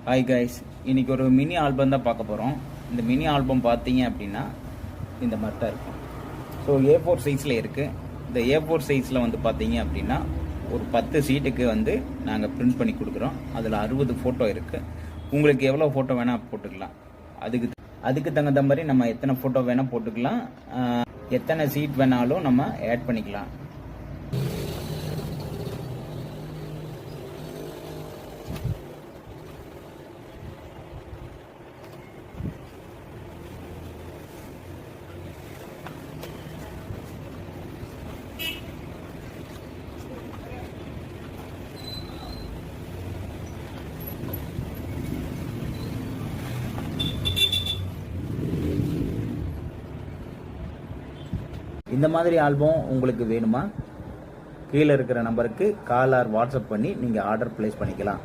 Hi guys, இன்னைக்கு ஒரு mini album தான் பார்க்க போகிறோம். இந்த மினி ஆல்பம் பார்த்தீங்க அப்படின்னா இந்த மாதிரி தான் இருக்கும். ஸோ A4 சைஸில் இருக்குது. இந்த A4 சைஸில் வந்து பார்த்தீங்க அப்படின்னா ஒரு 10 சீட்டுக்கு வந்து நாங்கள் பிரிண்ட் பண்ணி கொடுக்குறோம். அதில் 60 ஃபோட்டோ இருக்குது. உங்களுக்கு எவ்வளோ ஃபோட்டோ வேணால் போட்டுக்கலாம். அதுக்கு தகுந்த மாதிரி நம்ம எத்தனை ஃபோட்டோ வேணால் போட்டுக்கலாம். எத்தனை சீட் வேணாலும் நம்ம ஆட் பண்ணிக்கலாம். இந்த மாதிரி ஆல்பம் உங்களுக்கு வேணுமா? கீழே இருக்கிற நம்பருக்கு கால் ஆர் வாட்ஸ்அப் பண்ணி நீங்கள் ஆர்டர் பிளேஸ் பண்ணிக்கலாம்.